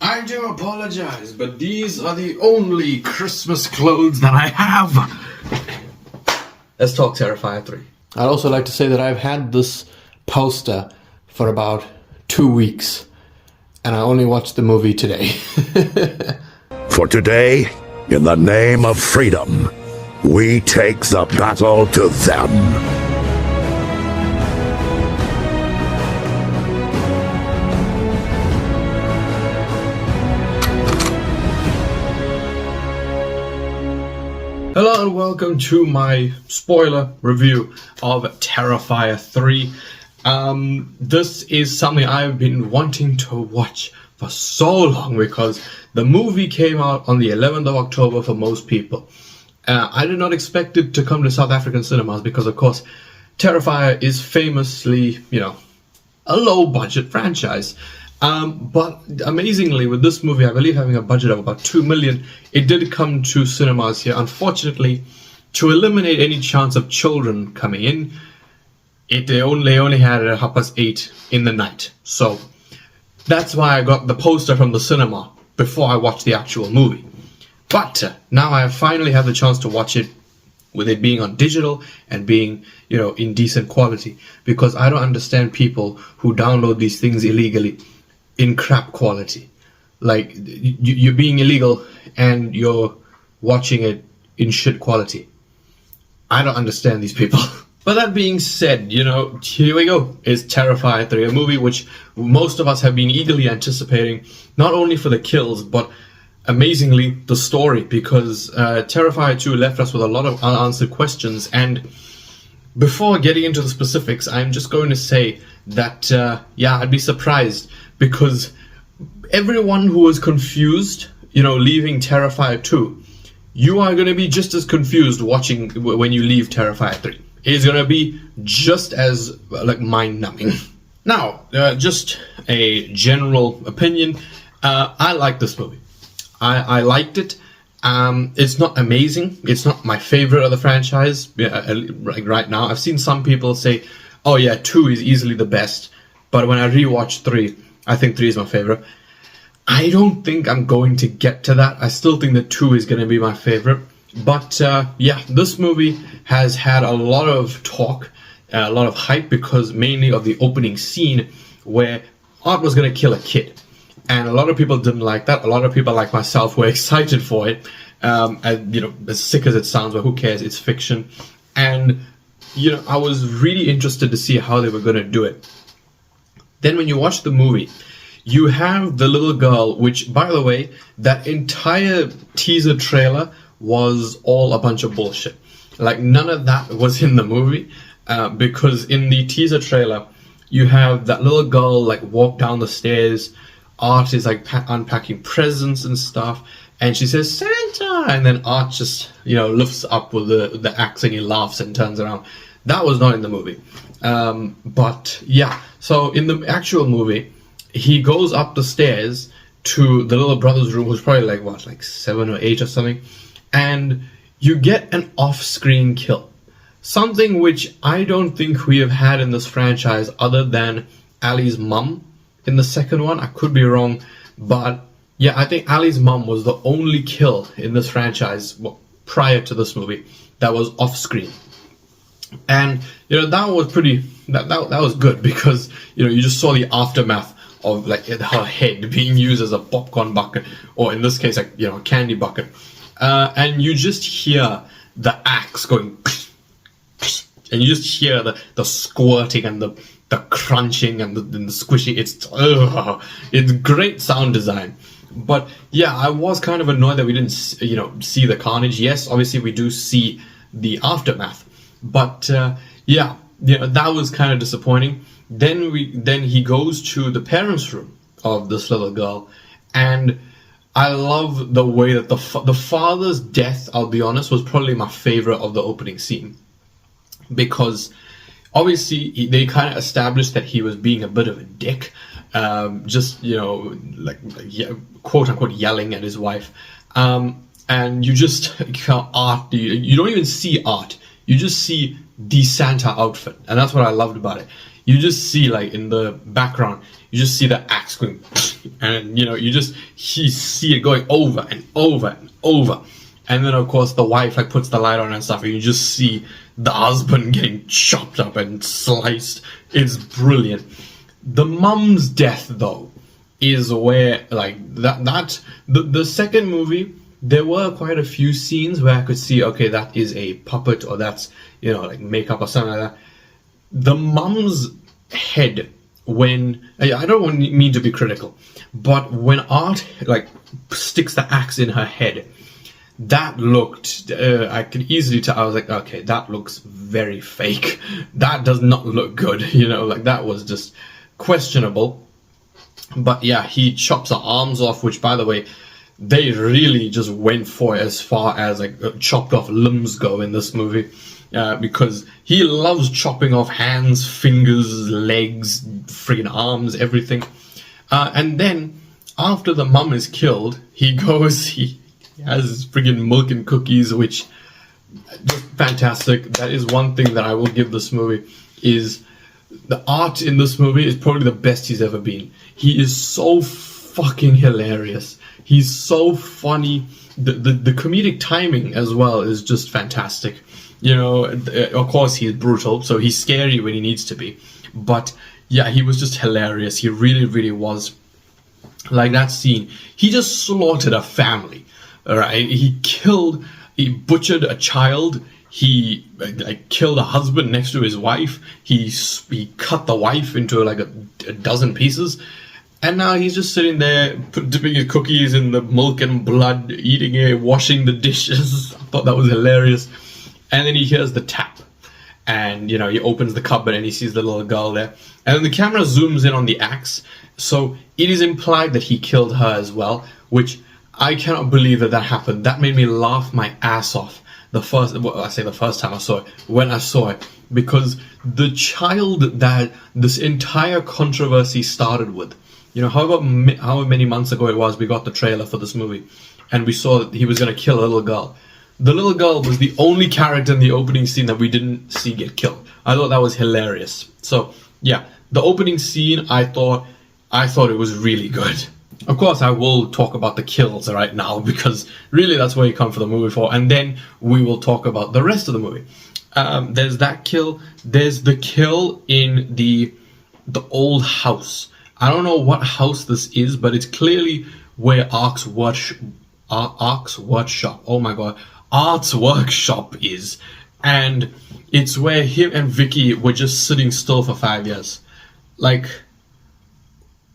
I do apologize, but these are the only Christmas clothes that I have. Let's talk Terrifier 3. I'd also like to say that I've had this poster for about 2 weeks, and I only watched the movie today. For today, in the name of freedom, we take the battle to them. Hello and welcome to my spoiler review of Terrifier 3. This is something I've been wanting to watch for so long because the movie came out on the 11th of October for most people. I did not expect it to come to South African cinemas because, of course, Terrifier is famously, a low-budget franchise. But amazingly, with this movie, I believe having a budget of about 2 million, it did come to cinemas here. Unfortunately, to eliminate any chance of children coming in, they only had it at 8:30 in the night. So that's why I got the poster from the cinema before I watched the actual movie. But now I finally have the chance to watch it with it being on digital and being, in decent quality. Because I don't understand people who download these things illegally in crap quality. Like, you're being illegal and you're watching it in shit quality. I don't understand these people. But that being said, here we go. It's Terrifier 3, a movie which most of us have been eagerly anticipating, not only for the kills, but amazingly, the story, because Terrifier 2 left us with a lot of unanswered questions. And before getting into the specifics, I'm just going to say that, I'd be surprised, because everyone who was confused, leaving Terrifier 2, you are going to be just as confused watching when you leave Terrifier 3. It's going to be just as, mind-numbing. Now, just a general opinion, I like this movie. I liked it. It's not amazing. It's not my favorite of the franchise right now. I've seen some people say, oh yeah, 2 is easily the best. But when I rewatch 3, I think 3 is my favorite. I don't think I'm going to get to that. I still think that 2 is going to be my favorite. But this movie has had a lot of talk, a lot of hype, because mainly of the opening scene where Art was going to kill a kid. And a lot of people didn't like that. A lot of people, like myself, were excited for it. As sick as it sounds, but who cares? It's fiction. And, I was really interested to see how they were going to do it. Then when you watch the movie, you have the little girl, which, by the way, that entire teaser trailer was all a bunch of bullshit. Like, none of that was in the movie, because in the teaser trailer, you have that little girl, walk down the stairs. Art is, unpacking presents and stuff, and she says, Santa! And then Art just, lifts up with the axe and he laughs and turns around. That was not in the movie. So in the actual movie, he goes up the stairs to the little brother's room, who's probably 7 or 8 or something, and you get an off-screen kill. Something which I don't think we have had in this franchise other than Ali's mum in the second one. I could be wrong, but yeah, I think Ali's mum was the only kill in this franchise prior to this movie that was off-screen. And that was that was good, because you just saw the aftermath of her head being used as a popcorn bucket, or in this case a candy bucket, and you just hear the axe going and you just hear the squirting and the crunching and the squishing. It's great sound design. But yeah, I was kind of annoyed that we didn't see the carnage. Yes, obviously we do see the aftermath. But that was kind of disappointing. Then he goes to the parents' room of this little girl, and I love the way that the father's death, I'll be honest, was probably my favorite of the opening scene, because obviously they kind of established that he was being a bit of a dick, quote unquote yelling at his wife, and you just Art. You don't even see Art. You just see the Santa outfit, and that's what I loved about it. you just see, like, in the background, you just see the axe going, and, you know, you see it going over and over and over. And then, of course, the wife, like, puts the light on and stuff, and you just see the husband getting chopped up and sliced. It's brilliant. The mum's death, though, is where, like, the second movie, there were quite a few scenes where I could see, okay, that is a puppet, or that's, you know, like, makeup or something like that. The mum's head, when, I don't mean to be critical, but when Art, like, sticks the axe in her head, that looked, I could easily tell, I was like, okay, that looks very fake. That does not look good, you know, like, that was just questionable. But yeah, he chops her arms off, which, by the way, they really just went for as far as, like, chopped off limbs go in this movie. Because he loves chopping off hands, fingers, legs, friggin' arms, everything. And then, after the mum is killed, he has friggin' milk and cookies, which, just fantastic. That is one thing that I will give this movie, is the art in this movie is probably the best he's ever been. He is so fucking hilarious. He's so funny. The comedic timing as well is just fantastic. You know, of course he's brutal, so he's scary when he needs to be. But yeah, he was just hilarious. He really, really was. Like that scene, he just slaughtered a family. Alright, he butchered a child. He, like, killed a husband next to his wife. He cut the wife into, like, a dozen pieces. And now he's just sitting there, dipping his cookies in the milk and blood, eating it, washing the dishes. I thought that was hilarious. And then he hears the tap. And, you know, he opens the cupboard and he sees the little girl there. And then the camera zooms in on the axe. So it is implied that he killed her as well, which I cannot believe that happened. That made me laugh my ass off. The first time I saw it, when I saw it, because the child that this entire controversy started with, you know, however many months ago it was, we got the trailer for this movie, and we saw that he was going to kill a little girl. The little girl was the only character in the opening scene that we didn't see get killed. I thought that was hilarious. So yeah, the opening scene, I thought it was really good. Of course, I will talk about the kills right now, because really that's what you come for the movie for, and then we will talk about the rest of the movie. There's that kill. There's the kill in the old house. I don't know what house this is, but it's clearly where Art's workshop. Oh my god, Art's workshop is, and it's where him and Vicky were just sitting still for 5 years. Like,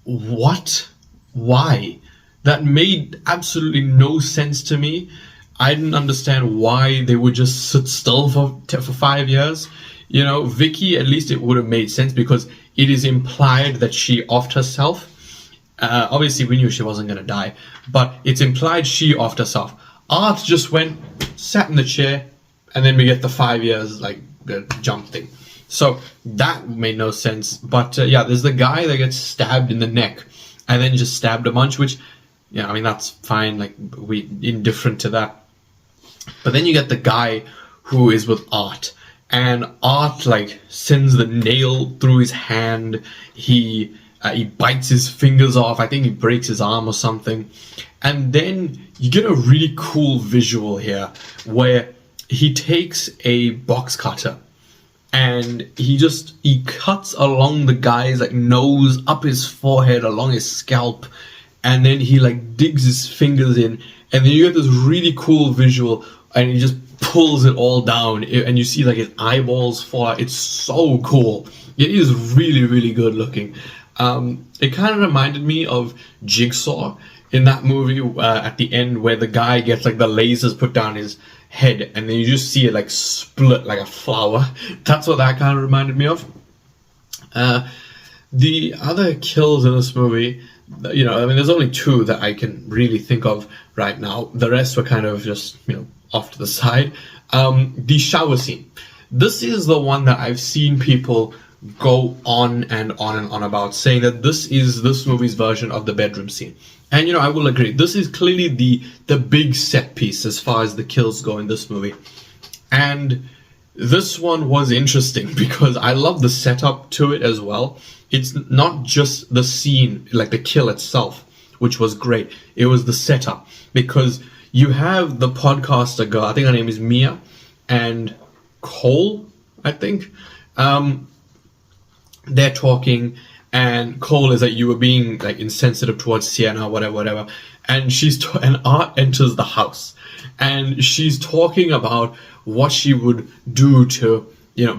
what? Why? That made absolutely no sense to me. I didn't understand why they would just sit still for 5 years. You know, Vicky, at least it would have made sense, because it is implied that she offed herself. Obviously, we knew she wasn't going to die, but it's implied she offed herself. Art just went, sat in the chair, and then we get the 5 years, like, the jump thing. So that made no sense. But yeah, there's the guy that gets stabbed in the neck and then just stabbed a bunch, which, yeah, I mean, that's fine. Like, we indifferent to that. But then you get the guy who is with Art, and Art, like, sends the nail through his hand. He bites his fingers off. I think he breaks his arm or something. And then you get a really cool visual here where he takes a box cutter and he cuts along the guy's, like, nose, up his forehead, along his scalp, and then he, like, digs his fingers in, and then you get this really cool visual, and he just pulls it all down, and you see, like, his eyeballs fall out. It's so cool. It is really, really good looking. It kind of reminded me of Jigsaw in that movie at the end, where the guy gets, like, the lasers put down his head, and then you just see it, like, split like a flower. That's what that kind of reminded me of. The other kills in this movie, you know, I mean, there's only two that I can really think of right now. The rest were kind of just, you know, off to the side. The shower scene. This is the one that I've seen people go on and on and on about, saying that this is this movie's version of the bedroom scene. And, you know, I will agree. This is clearly the big set piece as far as the kills go in this movie. And This one was interesting because I love the setup to it as well. It's not just the scene, like the kill itself, which was great. It was the setup, because you have the podcaster girl, I think her name is Mia, and Cole, I think. They're talking, and Cole is like, you were being like insensitive towards Sienna, whatever. And and Art enters the house, and she's talking about what she would do to,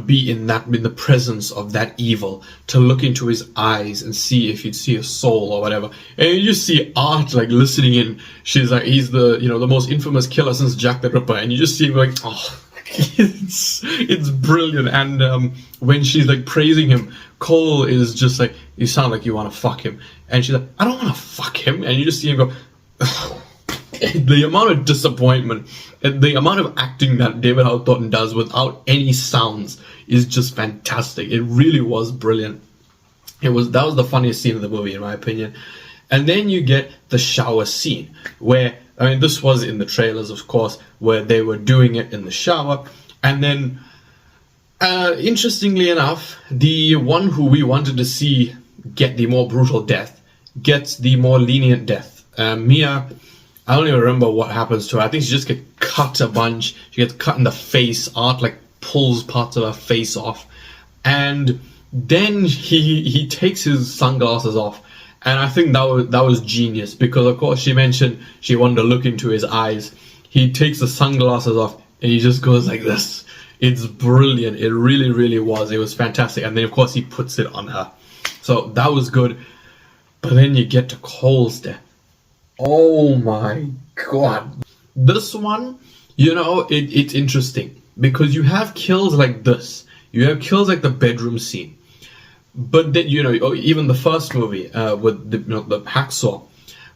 be in the presence of that evil, to look into his eyes and see if you'd see a soul or whatever. And you just see Art like listening in. She's like, he's the the most infamous killer since Jack the Ripper, and you just see him like, oh, it's brilliant. And when she's like praising him, Cole is just like, you sound like you want to fuck him, and she's like, I don't want to fuck him, and you just see him go. The amount of disappointment and the amount of acting that David Howard Thornton does without any sounds is just fantastic. It really was brilliant. That was the funniest scene of the movie, in my opinion. And then you get the shower scene, where, this was in the trailers, of course, where they were doing it in the shower. And then, interestingly enough, the one who we wanted to see get the more brutal death gets the more lenient death. Mia, I don't even remember what happens to her. I think she just gets cut a bunch. She gets cut in the face. Art like pulls parts of her face off, and then he takes his sunglasses off, and I think that was genius, because of course she mentioned she wanted to look into his eyes. He takes the sunglasses off and he just goes like this. It's brilliant. It really, really was. It was fantastic. And then of course he puts it on her. So that was good. But then you get to Cole's death. Oh my god. This one, it's interesting, because you have kills like this. You have kills like the bedroom scene. But then, even the first movie with the hacksaw.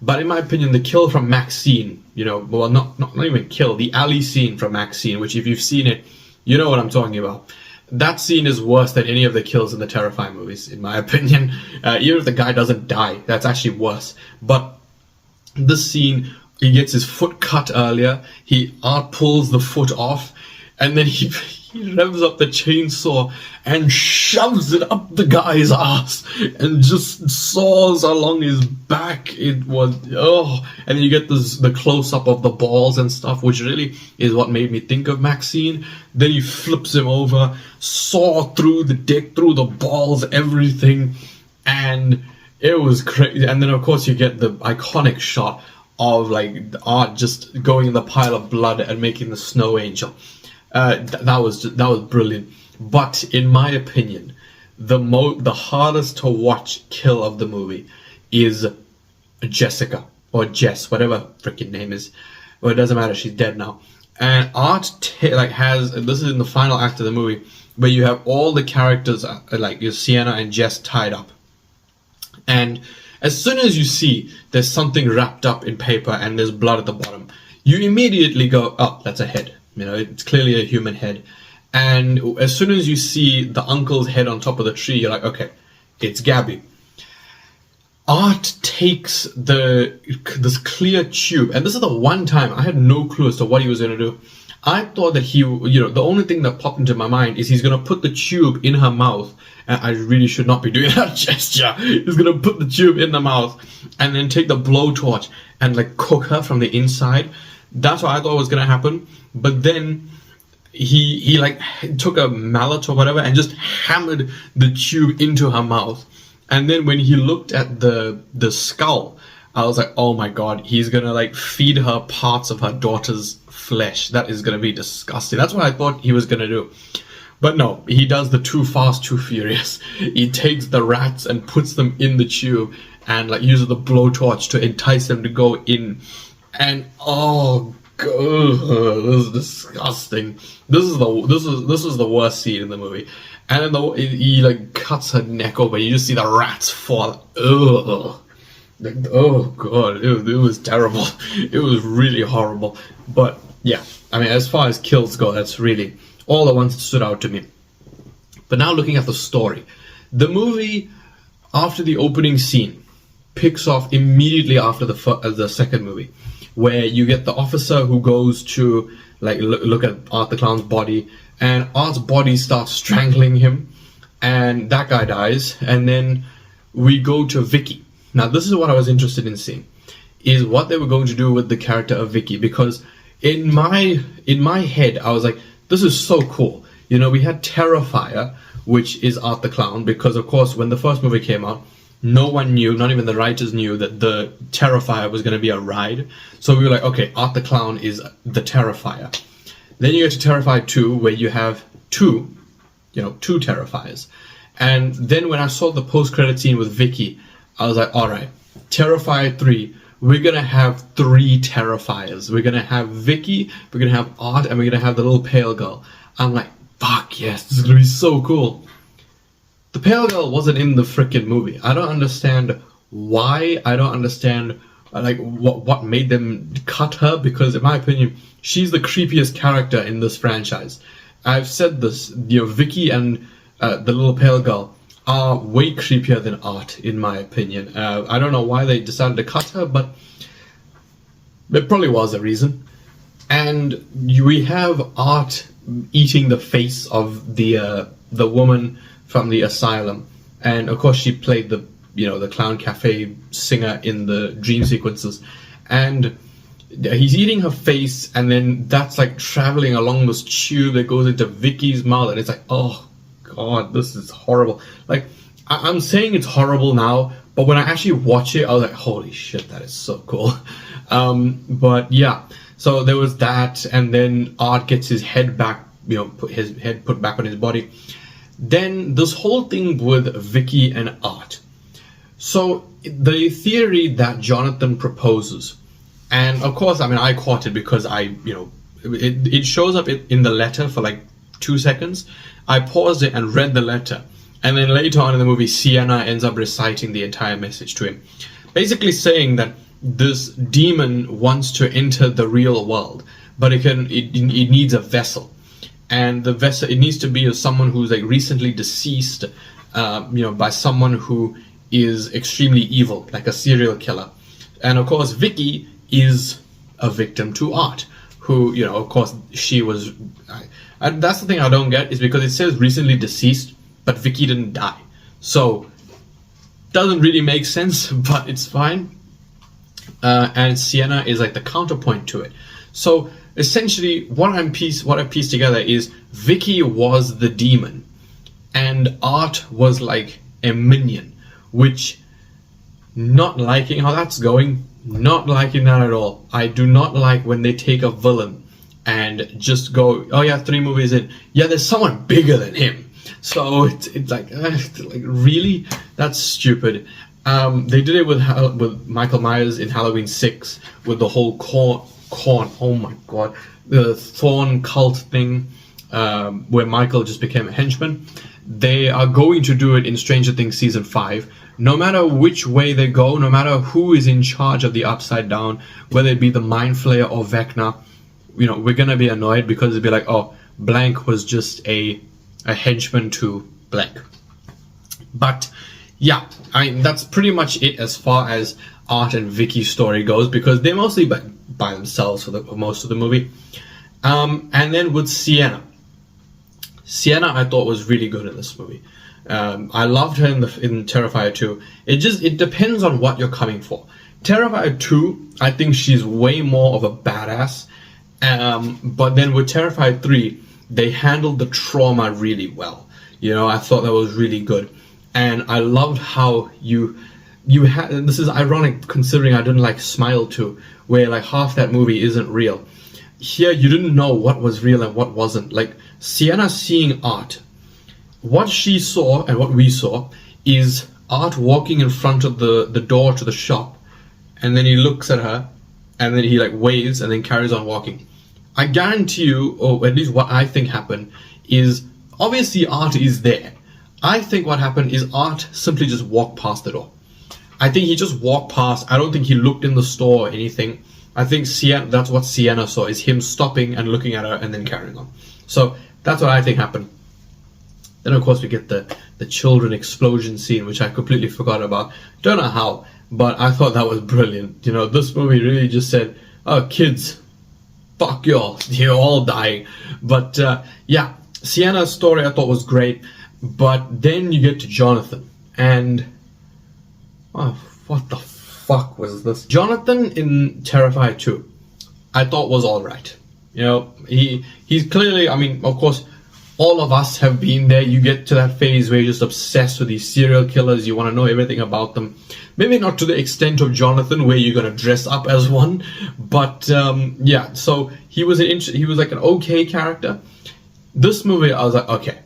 But in my opinion, the kill from Maxine, well, not even kill, the alley scene from Maxine, which if you've seen it, you know what I'm talking about. That scene is worse than any of the kills in the Terrifier movies, in my opinion. Even if the guy doesn't die, that's actually worse. But this scene, he gets his foot cut earlier. Art pulls the foot off, and then he revs up the chainsaw and shoves it up the guy's ass and just saws along his back. It was and then you get the close up of the balls and stuff, which really is what made me think of Maxine. Then he flips him over, saw through the dick, through the balls, everything, and it was crazy. And then of course you get the iconic shot of like Art just going in the pile of blood and making the snow angel. That was brilliant. But in my opinion, the hardest to watch kill of the movie is Jessica, or Jess, whatever freaking name is. Well, it doesn't matter. She's dead now. And Art has, this is in the final act of the movie, where you have all the characters like your Sienna and Jess tied up. And as soon as you see there's something wrapped up in paper and there's blood at the bottom, you immediately go, oh, that's a head. It's clearly a human head. And as soon as you see the uncle's head on top of the tree, you're like, okay, it's Gabby. Art takes this clear tube, and this is the one time I had no clue as to what he was going to do. I thought that the only thing that popped into my mind is he's going to put the tube in her mouth. And I really should not be doing that gesture. He's going to put the tube in the mouth and then take the blowtorch and like cook her from the inside. That's what I thought was going to happen. But then he like took a mallet or whatever and just hammered the tube into her mouth. And then when he looked at the skull, I was like, oh my god, he's going to like feed her parts of her daughter's flesh. That is going to be disgusting. That's what I thought he was going to do. But no, he does the too fast, too furious. He takes the rats and puts them in the tube and like uses the blowtorch to entice them to go in. And oh god, this is disgusting. This is the worst scene in the movie. And then he like cuts her neck open. You just see the rats fall. Ugh. Like, oh god, it was terrible. It was really horrible. But yeah, as far as kills go, that's really all the ones that stood out to me. But now looking at the story, the movie, after the opening scene, picks off immediately after the second movie, where you get the officer who goes to like look at Art the Clown's body, and Art's body starts strangling him, and that guy dies, and then we go to Vicky. Now this is what I was interested in seeing, is what they were going to do with the character of Vicky, because in my head I was like, this is so cool. You know, we had Terrifier, which is Art the Clown, because of course when the first movie came out, no one knew, not even the writers knew, that the Terrifier was going to be a ride. So we were like, okay, Art the Clown is the Terrifier. Then you get to Terrifier 2, where you have two Terrifiers. And then when I saw the post-credit scene with Vicky, I was like, alright, Terrifier 3, we're going to have 3 Terrifiers. We're going to have Vicky, we're going to have Art, and we're going to have the little pale girl. I'm like, fuck yes, this is going to be so cool. The pale girl wasn't in the frickin' movie. I don't understand why. I don't understand like what made them cut her, because in my opinion, she's the creepiest character in this franchise. I've said this, you know, Vicky and the little pale girl are way creepier than Art, in my opinion. I don't know why they decided to cut her, but there probably was a reason. And we have Art eating the face of the woman from the asylum, and of course she played the Clown Cafe singer in the dream sequences, and he's eating her face, and then that's like traveling along this tube that goes into Vicky's mouth, and it's like, oh god, this is horrible. Like, I'm saying it's horrible now, but when I actually watch it, I was like, holy shit, that is so cool. But yeah, so there was that, and then Art gets his head back, put his head put back on his body. Then this whole thing with Vicky and Art. So the theory that Jonathan proposes, and of course, I mean, I caught it because it shows up in the letter for like 2 seconds. I paused it and read the letter, and then later on in the movie, Sienna ends up reciting the entire message to him, basically saying that this demon wants to enter the real world, but it needs a vessel. And the vessel, it needs to be of someone who's like recently deceased, by someone who is extremely evil, like a serial killer. And of course, Vicky is a victim to Art, who, of course, she was. And that's the thing I don't get, is because it says recently deceased, but Vicky didn't die. So, doesn't really make sense, but it's fine. And Sienna is like the counterpoint to it. So essentially, what I pieced together is Vicky was the demon, and Art was like a minion, which, not liking how that's going, not liking that at all. I do not like when they take a villain and just go, oh yeah, 3 movies in, yeah, there's someone bigger than him. So it's like really, that's stupid. They did it with Michael Myers in Halloween 6 with the whole corn. Oh my god, the Thorn cult thing, where Michael just became a henchman. They are going to do it in Stranger Things season 5. No matter which way they go, no matter who is in charge of the Upside Down, whether it be the Mind Flayer or Vecna, we're gonna be annoyed, because it'd be like, oh, blank was just a henchman to blank. But yeah, that's pretty much it as far as Art and Vicky's story goes, because they're mostly by themselves for most of the movie. And then with Sienna I thought was really good in this movie. I loved her in Terrifier 2. It depends on what you're coming for. Terrifier 2, I think she's way more of a badass. But then with Terrifier 3, they handled the trauma really well. I thought that was really good. And I loved how you had, and this is ironic considering I didn't like Smile 2, where like half that movie isn't real. Here you didn't know what was real and what wasn't. Like Sienna seeing Art, what she saw and what we saw is Art walking in front of the door to the shop, and then he looks at her, and then he like waves and then carries on walking. I guarantee you, or at least what I think happened, is obviously Art is there. I think what happened is Art simply just walked past the door. I think he just walked past. I don't think he looked in the store or anything. I think that's what Sienna saw, is him stopping and looking at her and then carrying on. So that's what I think happened. Then of course we get the children explosion scene, which I completely forgot about. Don't know how, but I thought that was brilliant. This movie really just said, oh kids, fuck y'all, you're all dying. But yeah, Sienna's story I thought was great, but then you get to Jonathan, and oh, what the fuck was this? Jonathan in Terrifier 2, I thought was alright. You know, he's clearly, I mean, of course, all of us have been there. You get to that phase where you're just obsessed with these serial killers. You want to know everything about them. Maybe not to the extent of Jonathan, where you're gonna dress up as one, but yeah. So he was like an okay character. This movie, I was like, okay,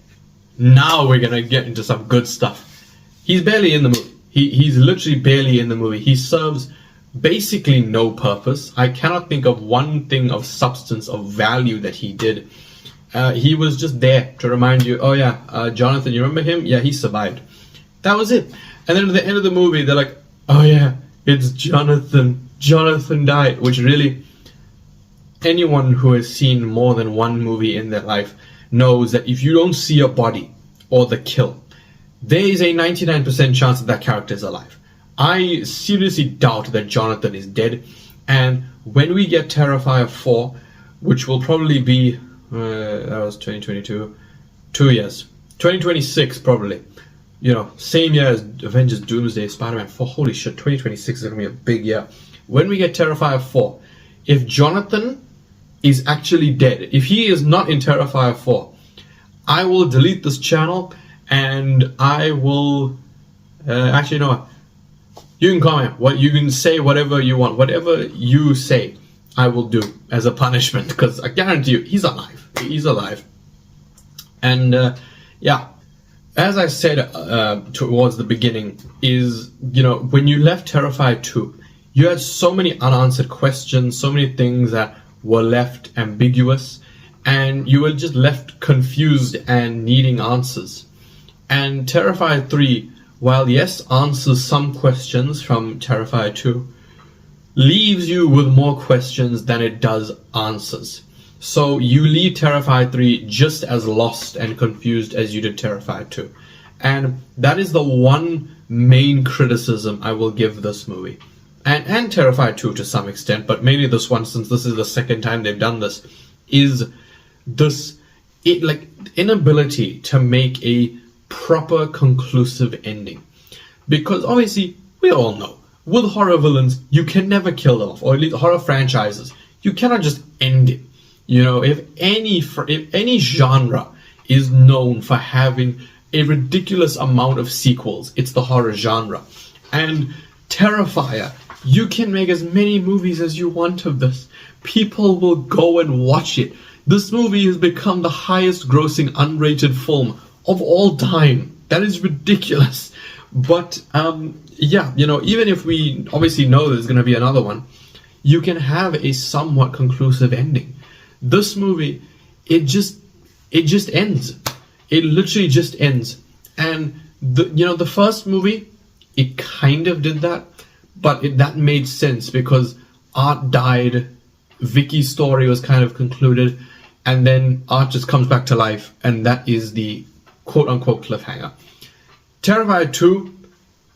now we're gonna get into some good stuff. He's barely in the movie. He's literally barely in the movie. He serves basically no purpose. I cannot think of one thing of substance, of value that he did. He was just there to remind you, oh yeah, Jonathan, you remember him? Yeah, he survived. That was it. And then at the end of the movie, they're like, oh yeah, it's Jonathan. Jonathan died. Which really, anyone who has seen more than one movie in their life knows that if you don't see a body or the kill, there is a 99% chance that that character is alive. I seriously doubt that Jonathan is dead. And when we get Terrifier 4, which will probably be, that was 2022, 2 years, 2026 probably, you know, same year as Avengers Doomsday, Spider-Man 4, holy shit, 2026 is going to be a big year. When we get Terrifier 4, if Jonathan is actually dead, if he is not in Terrifier 4, I will delete this channel and I will, actually no, you can comment, you can say whatever you want, whatever you say, I will do as a punishment, because I guarantee you, he's alive, and yeah, as I said towards the beginning, is, you know, when you left Terrifier 2, you had so many unanswered questions, so many things that were left ambiguous, and you were just left confused and needing answers. And Terrifier 3, while yes, answers some questions from Terrifier 2, leaves you with more questions than it does answers. So you leave Terrifier 3 just as lost and confused as you did Terrifier 2. And that is the one main criticism I will give this movie. And Terrifier 2 to some extent, but mainly this one, since this is the second time they've done this, is this inability to make a proper conclusive ending. Because obviously, we all know, with horror villains, you can never kill them off, or at least horror franchises, you cannot just end it. You know, if any genre is known for having a ridiculous amount of sequels, it's the horror genre. And Terrifier, you can make as many movies as you want of this. People will go and watch it. This movie has become the highest grossing unrated film of all time. That is ridiculous. But yeah, you know, even if we obviously know there's going to be another one, you can have a somewhat conclusive ending. This movie, it just ends. It literally just ends. And the first movie, it kind of did that, but that made sense because Art died, Vicky's story was kind of concluded, and then Art just comes back to life, and that is the quote-unquote cliffhanger. Terrifier 2,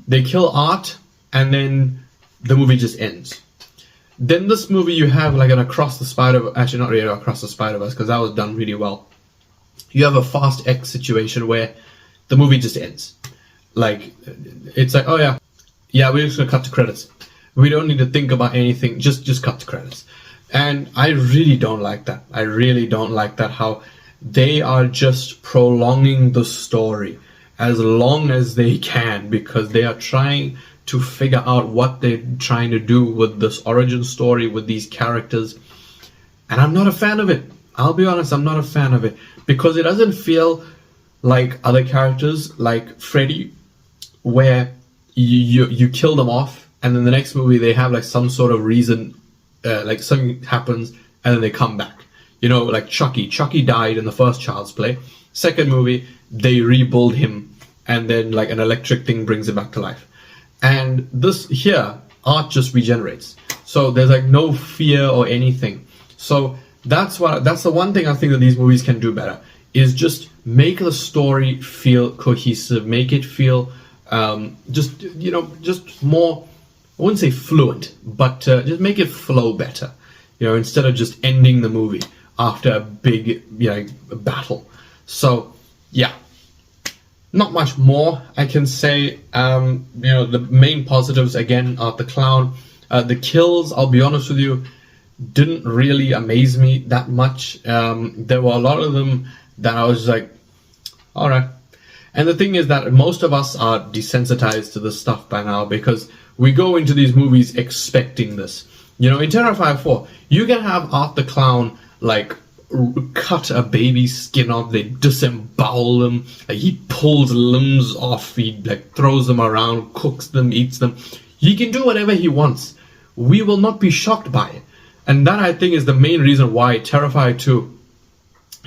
they kill Art, and then the movie just ends. Then this movie, you have like an Across the Spider-Verse, actually not really Across the Spider-Verse, because that was done really well. You have a Fast X situation where the movie just ends. Like, it's like, oh yeah, we're just gonna cut to credits. We don't need to think about anything, just cut to credits. And I really don't like that. I really don't like that, how they are just prolonging the story as long as they can, because they are trying to figure out what they're trying to do with this origin story, with these characters. And I'm not a fan of it. I'll be honest, I'm not a fan of it, because it doesn't feel like other characters, like Freddy, where you kill them off, and then the next movie they have like some sort of reason, like something happens, and then they come back. You know, like Chucky. Chucky died in the first Child's Play. Second movie, they rebuild him, and then like an electric thing brings him back to life. And this here, Art just regenerates. So there's like no fear or anything. So that's the one thing I think that these movies can do better, is just make the story feel cohesive, make it feel just more, I wouldn't say fluent, but just make it flow better, you know, instead of just ending the movie after a big battle. So yeah, not much more I can say. The main positives again are the clown. The kills, I'll be honest with you, didn't really amaze me that much. There were a lot of them that I was like, all right. And the thing is that most of us are desensitized to this stuff by now because we go into these movies expecting this. In Terrifier 4, you can have Art the Clown like cut a baby's skin off, they disembowel them, like, he pulls limbs off, he like throws them around, cooks them, eats them. He can do whatever he wants. We will not be shocked by it. And that, I think, is the main reason why Terrifier 2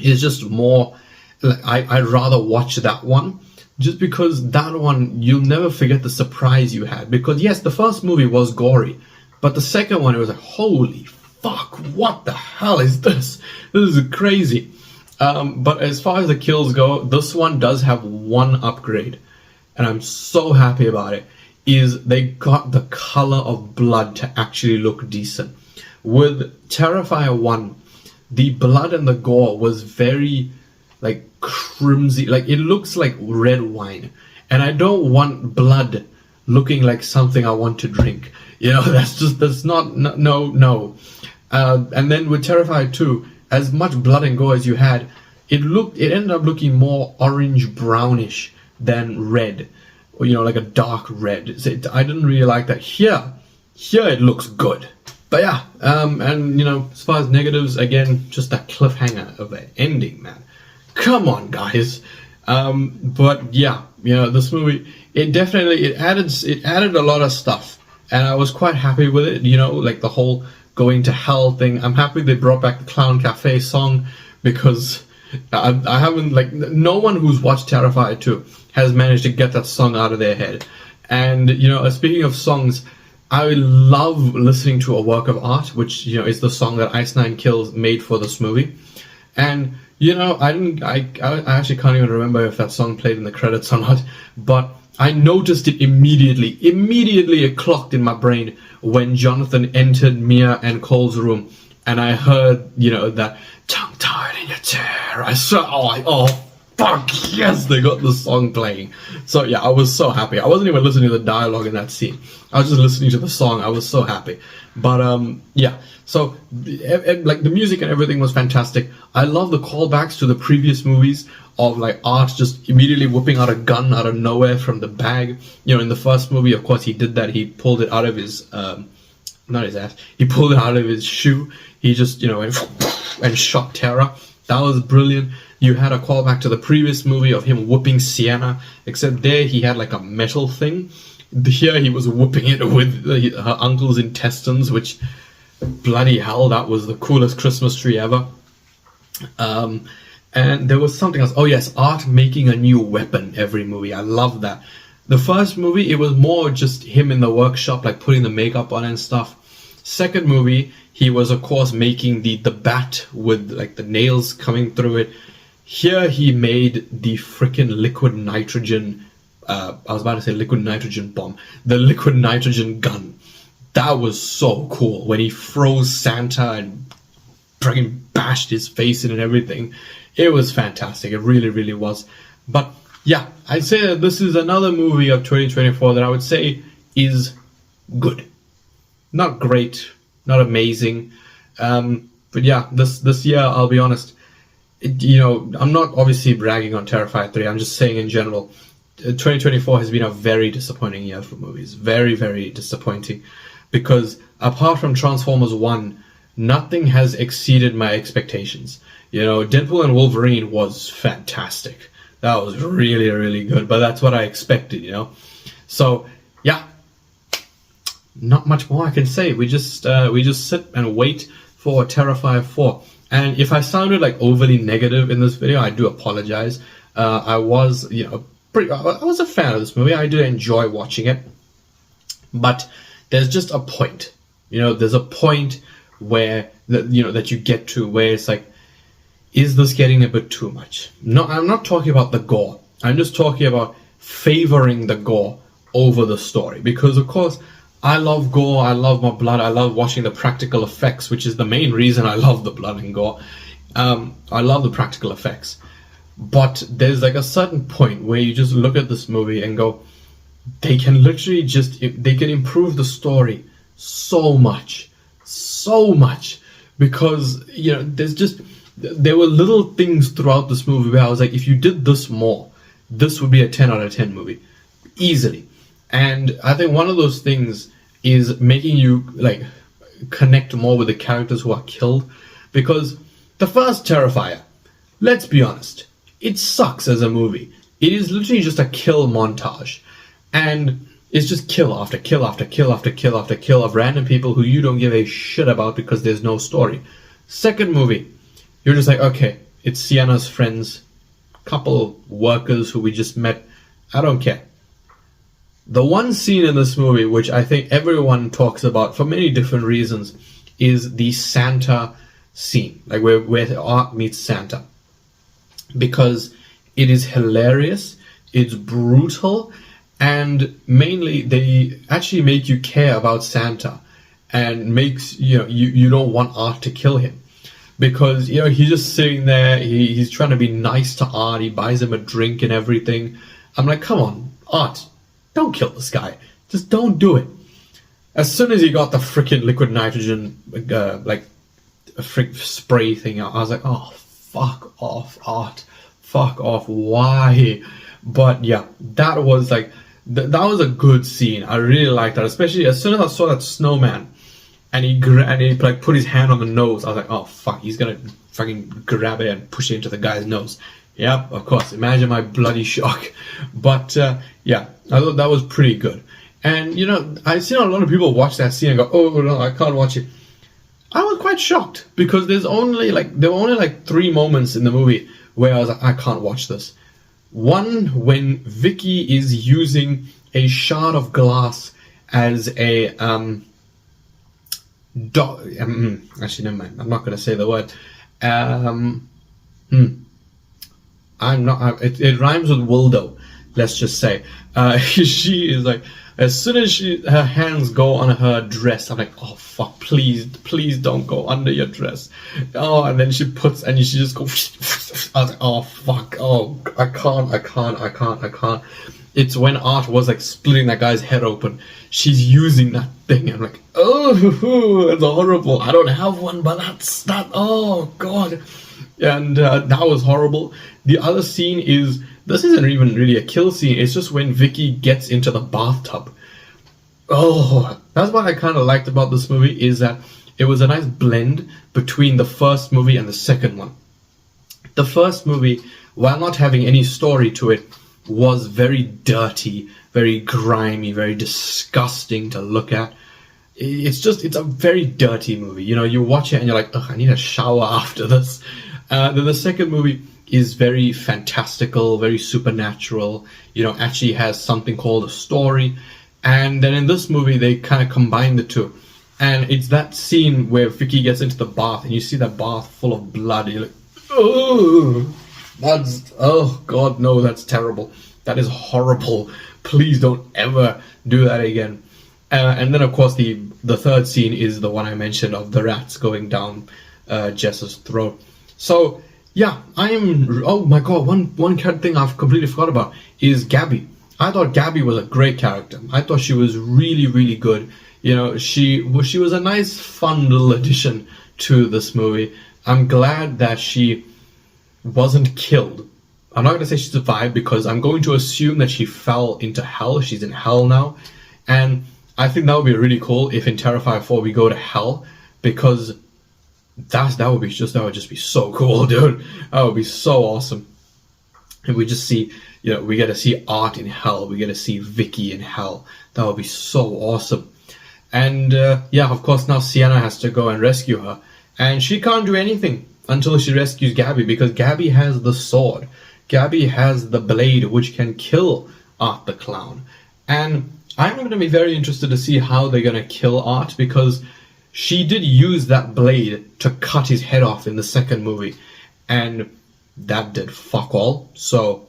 is just more like, I'd rather watch that one, just because that one, you'll never forget the surprise you had. Because yes, the first movie was gory, but the second one, it was like, holy fuck, what the hell is this? This is crazy. But as far as the kills go, this one does have one upgrade, and I'm so happy about it, is they got the color of blood to actually look decent. With Terrifier 1, the blood and the gore was very like crimson, like it looks like red wine, and I don't want blood looking like something I want to drink. That's not, no. And then with Terrifier 2, as much blood and gore as you had, it ended up looking more orange brownish than red, or like a dark red. I didn't really like that. Here it looks good. But yeah, and as far as negatives, again, just that cliffhanger of the ending, man. Come on, guys. But yeah, this movie, it added a lot of stuff, and I was quite happy with it. Like the whole going to hell thing. I'm happy they brought back the Clown Cafe song, because I haven't, like, no one who's watched Terrifier 2 has managed to get that song out of their head. And speaking of songs, I love listening to a work of art, which is the song that Ice Nine Kills made for this movie. And I actually can't even remember if that song played in the credits or not, but I noticed it immediately. Immediately it clocked in my brain when Jonathan entered Mia and Cole's room, and I heard, that tongue-tied in your chair. I saw, oh, fuck, yes, they got the song playing. So yeah, I was so happy. I wasn't even listening to the dialogue in that scene. I was just listening to the song. I was so happy. But yeah, so like the music and everything was fantastic. I love the callbacks to the previous movies of like Art just immediately whipping out a gun out of nowhere from the bag. In the first movie, of course, he did that. He pulled it out of his not his ass. He pulled it out of his shoe. He just went and shot Tara. That was brilliant. You had a callback to the previous movie of him whooping Sienna, except there he had like a metal thing. Here he was whooping it with her uncle's intestines, which, bloody hell, that was the coolest Christmas tree ever. And there was something else. Oh yes, Art making a new weapon every movie. I love that. The first movie, it was more just him in the workshop, like putting the makeup on and stuff. Second movie, he was of course making the bat with like the nails coming through it. Here he made the freaking liquid nitrogen, I was about to say liquid nitrogen bomb, the liquid nitrogen gun. That was so cool when he froze Santa and freaking bashed his face in and everything. It was fantastic. It really, really was. But yeah, I'd say that this is another movie of 2024 that I would say is good. Not great, not amazing. But yeah, this year, I'll be honest, I'm not obviously bragging on Terrifier 3. I'm just saying in general, 2024 has been a very disappointing year for movies. Very, very disappointing. Because apart from Transformers 1, nothing has exceeded my expectations. Deadpool and Wolverine was fantastic. That was really, really good. But that's what I expected, So, yeah. Not much more I can say. We just sit and wait for Terrifier 4. And if I sounded like overly negative in this video, I do apologize. I was, I was a fan of this movie. I did enjoy watching it. But there's just a point. There's a point where that you get to where it's like, is this getting a bit too much? No, I'm not talking about the gore. I'm just talking about favoring the gore over the story. Because of course, I love gore, I love my blood, I love watching the practical effects, which is the main reason I love the blood and gore. I love the practical effects. But there's like a certain point where you just look at this movie and go, they can literally they can improve the story so much, because there were little things throughout this movie where I was like, if you did this more, this would be a 10 out of 10 movie easily. And I think one of those things is making you like connect more with the characters who are killed, because the first Terrifier, let's be honest, it sucks as a movie. It is literally just a kill montage, and it's just kill after kill after kill after kill after kill of random people who you don't give a shit about because there's no story. Second movie, you're just like, okay, it's Sienna's friends, couple workers who we just met, I don't care. The one scene in this movie which I think everyone talks about for many different reasons is the Santa scene, like where Art meets Santa, because it is hilarious, it's brutal, and mainly they actually make you care about Santa and makes you don't want Art to kill him, because he's just sitting there, he's trying to be nice to Art, he buys him a drink and everything. I'm like, come on, Art, don't kill this guy, just don't do it. As soon as he got the freaking liquid nitrogen spray thing out, I was like, oh, fuck off, Art, fuck off, why? But yeah, that was like that was a good scene. I really liked that, especially as soon as I saw that snowman and he like put his hand on the nose. I was like, oh fuck, he's gonna fucking grab it and push it into the guy's nose. Yep, of course, imagine my bloody shock. But yeah, I thought that was pretty good. And I've seen a lot of people watch that scene and go, oh no, I can't watch it. I was quite shocked, because there were only like 3 moments in the movie where I was like, I can't watch this. One, when Vicky is using a shard of glass as a actually, never mind. I'm not going to say the word. It rhymes with Wildo. Let's just say she is like, as soon as her hands go on her dress, I'm like, oh fuck, please don't go under your dress. Oh, and then she just goes. I was like, oh fuck, oh I can't. It's when Art was like splitting that guy's head open, she's using that thing. I'm like, oh, it's horrible. I don't have one, but that. Oh god, and that was horrible. The other scene is. This isn't even really a kill scene, it's just when Vicky gets into the bathtub. Oh, that's what I kind of liked about this movie, is that it was a nice blend between the first movie and the second one. The first movie, while not having any story to it, was very dirty, very grimy, very disgusting to look at. It's a very dirty movie. You watch it and you're like, ugh, I need a shower after this. Then the second movie is very fantastical, very supernatural, actually has something called a story. And then in this movie, they kind of combine the two. And it's that scene where Vicky gets into the bath and you see that bath full of blood. You're like, oh, oh god, no, that's terrible. That is horrible. Please don't ever do that again. And then, of course, the third scene is the one I mentioned of the rats going down Jess's throat. So, yeah, oh my god, one thing I've completely forgot about is Gabby. I thought Gabby was a great character. I thought she was really, really good. She was a nice, fun little addition to this movie. I'm glad that she wasn't killed. I'm not going to say she survived, because I'm going to assume that she fell into hell. She's in hell now. And I think that would be really cool if in Terrifier 4 we go to hell, because that would just be so cool, dude. That would be so awesome. And we just see, we get to see Art in hell. We get to see Vicky in hell. That would be so awesome. And yeah, of course, now Sienna has to go and rescue her. And she can't do anything until she rescues Gabby, because Gabby has the sword. Gabby has the blade which can kill Art the Clown. And I'm going to be very interested to see how they're going to kill Art, because she did use that blade to cut his head off in the second movie. And that did fuck all. So,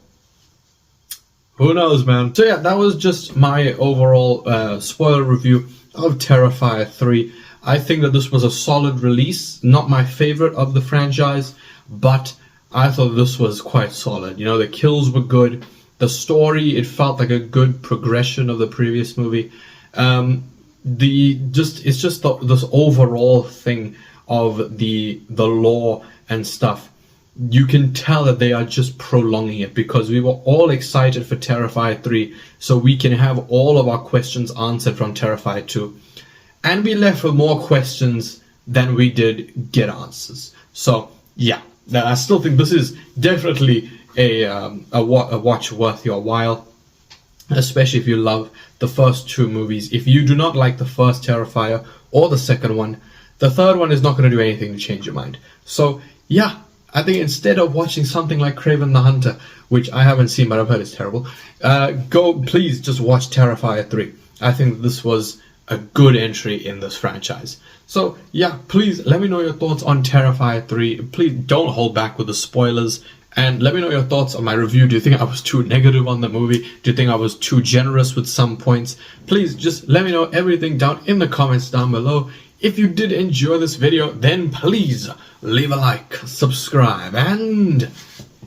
who knows, man. So yeah, that was just my overall spoiler review of Terrifier 3. I think that this was a solid release. Not my favorite of the franchise, but I thought this was quite solid. You know, the kills were good. The story, it felt like a good progression of the previous movie. It's just this overall thing of the lore and stuff. You can tell that they are just prolonging it because we were all excited for Terrifier 3, so we can have all of our questions answered from Terrifier 2. And we left with more questions than we did get answers. So, yeah, I still think this is definitely a watch worth your while, especially if you love the first two movies. If you do not like the first Terrifier or the second one, the third one is not going to do anything to change your mind. So, yeah, I think instead of watching something like Kraven the Hunter, which I haven't seen but I've heard is terrible, please just watch Terrifier 3. I think this was a good entry in this franchise. So yeah, please let me know your thoughts on Terrifier 3. Please don't hold back with the spoilers, and let me know your thoughts on my review. Do you think I was too negative on the movie? Do you think I was too generous with some points? Please just let me know everything down in the comments down below. If you did enjoy this video, then please leave a like, subscribe, and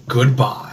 goodbye.